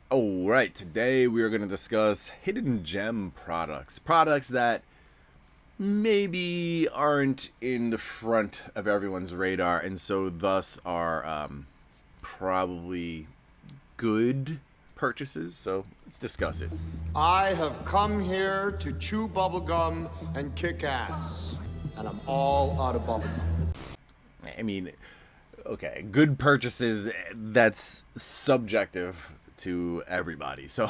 Alright, today we are going to discuss hidden gem products. Products that maybe aren't in the front of everyone's radar and so thus are probably good purchases. So let's discuss it. I have come here to chew bubblegum and kick ass. And I'm all out of bubblegum. I mean, okay, good purchases, that's subjective to everybody. So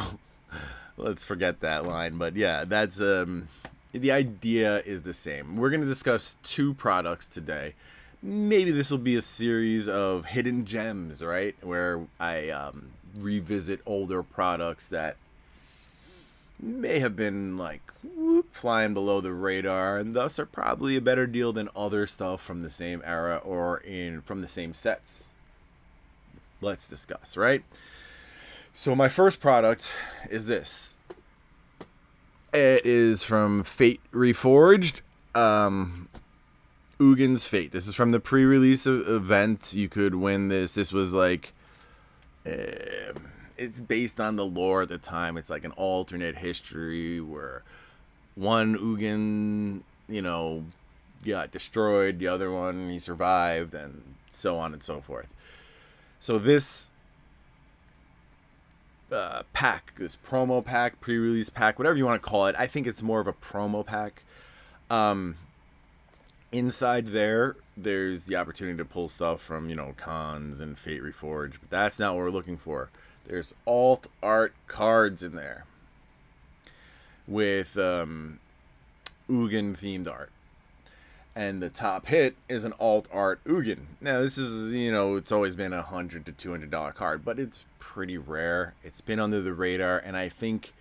let's forget that line. But yeah, that's the idea is the same. We're going to discuss two products today. Maybe this will be a series of hidden gems, right? Where I revisit older products that may have been like flying below the radar and thus are probably a better deal than other stuff from the same era or from the same sets. Let's discuss, right? So my first product is this. It is from Fate Reforged. Ugin's Fate. This is from the pre-release event. You could win this. This was like it's based on the lore at the time. It's like an alternate history where one Ugin, got destroyed, the other one he survived, and so on and so forth. So this pack, this promo pack, pre-release pack, whatever you want to call it, I think it's more of a promo pack. Inside there's the opportunity to pull stuff from, cons and Fate Reforged, but that's not what we're looking for. There's alt art cards in there with Ugin themed art. And the top hit is an alt art Ugin. Now this is, it's always been $100 to $200 card, but it's pretty rare. It's been under the radar, and I think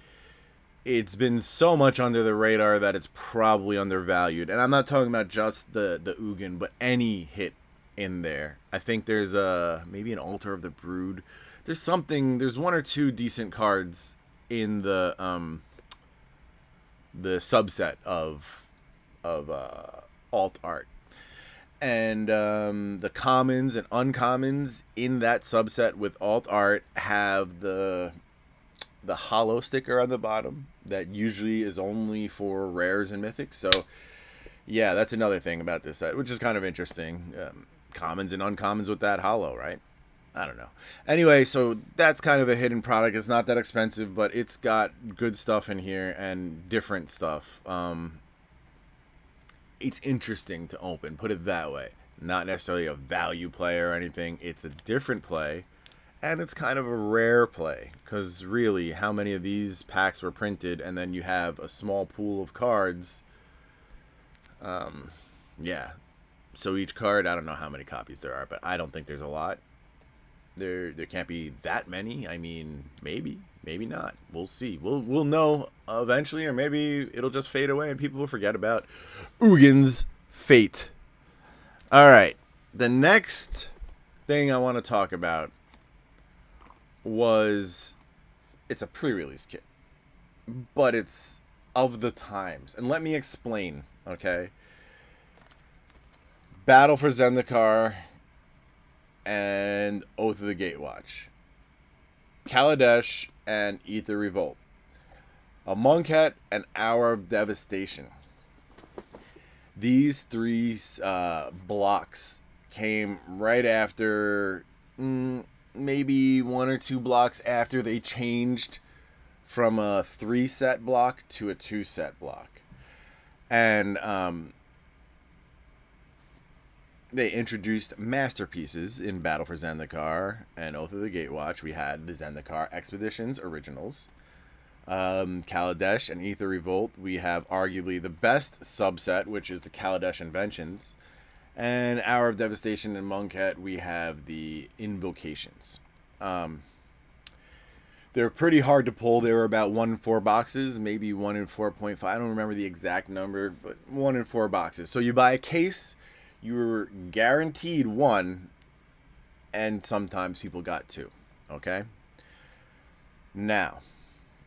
it's been so much under the radar that it's probably undervalued. And I'm not talking about just the Ugin, but any hit in there. I think there's maybe an Altar of the Brood. There's one or two decent cards in the subset of alt art. And the commons and uncommons in that subset with alt art have the hollow sticker on the bottom that usually is only for rares and mythics. So yeah, that's another thing about this set, which is kind of interesting. Commons and uncommons with that hollow, right? I don't know. Anyway, so that's kind of a hidden product. It's not that expensive, but it's got good stuff in here and different stuff. It's interesting to open, put it that way. Not necessarily a value play or anything. It's a different play, and it's kind of a rare play, because really, how many of these packs were printed, and then you have a small pool of cards? Yeah. So each card, I don't know how many copies there are, but I don't think there's a lot. There can't be that many. I mean, maybe not. We'll see. We'll know eventually, or maybe it'll just fade away and people will forget about Ugin's Fate. All right. The next thing I want to talk about it's a pre-release kit, but it's of the times. And let me explain, okay? Battle for Zendikar and Oath of the Gatewatch, Kaladesh and Aether Revolt, a Monkhet and Hour of Devastation. These three blocks came right after, maybe one or two blocks after they changed from a 3-set block to a 2-set block. And they introduced masterpieces in Battle for Zendikar and Oath of the Gatewatch. We had the Zendikar Expeditions Originals. Kaladesh and Aether Revolt, we have arguably the best subset, which is the Kaladesh Inventions. And Hour of Devastation and Monkhet, we have the Invocations. They're pretty hard to pull. They were about 1 in 4 boxes, maybe 1 in 4.5. I don't remember the exact number, but 1 in 4 boxes. So you buy a case, you're guaranteed 1, and sometimes people got 2. Okay? Now,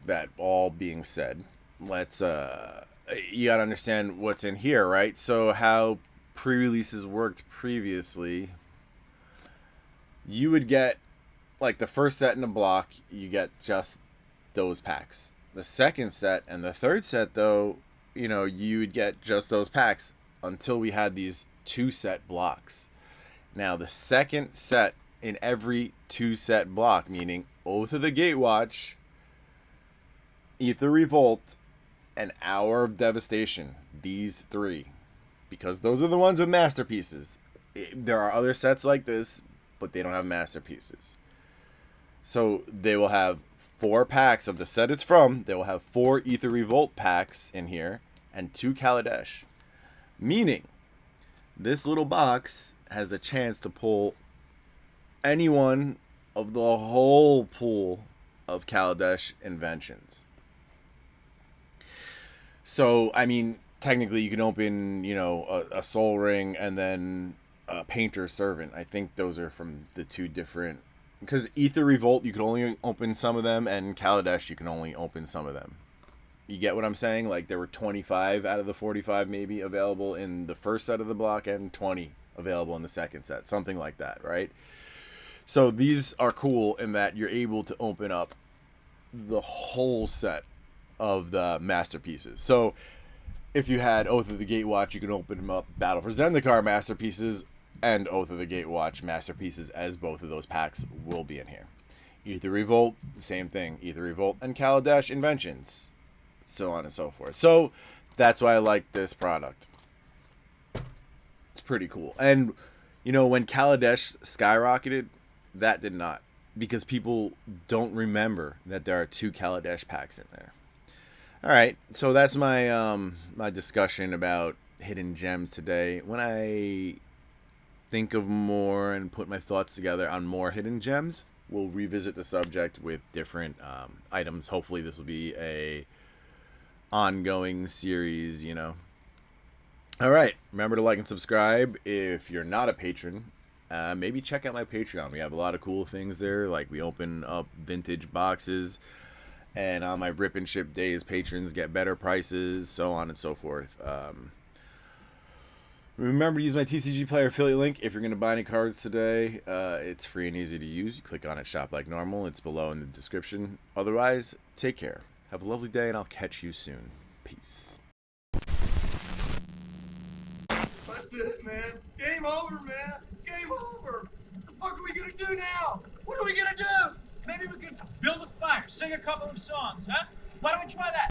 that all being said, let's you gotta understand what's in here, right? So how pre-releases worked previously, you would get like the first set in the block, you get just those packs. The second set and the third set, though, you know, you would get just those packs until we had these 2-set blocks. Now, the second set in every 2-set block, meaning Oath of the Gatewatch, Aether Revolt, and Hour of Devastation. These 3. Because those are the ones with masterpieces. There are other sets like this, but they don't have masterpieces. So they will have 4 packs of the set it's from. They will have 4 Aether Revolt packs in here and 2 Kaladesh. Meaning, this little box has the chance to pull any one of the whole pool of Kaladesh inventions. So, I mean, technically you can open, you know, a Soul Ring and then a Painter's Servant. I think those are from the 2 different... Because Aether Revolt, you can only open some of them, and Kaladesh, you can only open some of them. You get what I'm saying? Like, there were 25 out of the 45 maybe available in the first set of the block, and 20 available in the second set. Something like that, right? So these are cool in that you're able to open up the whole set of the masterpieces. So if you had Oath of the Gatewatch, you can open them up Battle for Zendikar masterpieces and Oath of the Gatewatch masterpieces, as both of those packs will be in here. Aether Revolt, same thing. Aether Revolt and Kaladesh inventions, so on and so forth. So that's why I like this product. It's pretty cool. And, you know, when Kaladesh skyrocketed, that did not. Because people don't remember that there are 2 Kaladesh packs in there. Alright, so that's my my discussion about hidden gems today. When I think of more and put my thoughts together on more hidden gems, we'll revisit the subject with different items. Hopefully this will be a ongoing series, you know. Alright, remember to like and subscribe. If you're not a patron, maybe check out my Patreon. We have a lot of cool things there. Like, we open up vintage boxes, and on my rip and ship days, patrons get better prices, so on and so forth. Remember to use my TCG Player affiliate link if you're going to buy any cards today. It's free and easy to use. You click on it, shop like normal. It's below in the description. Otherwise, take care. Have a lovely day, and I'll catch you soon. Peace. That's it, man. Game over, man. Game over. What the fuck are we gonna do now? What are we gonna do? Maybe we could build a fire, sing a couple of songs, huh? Why don't we try that?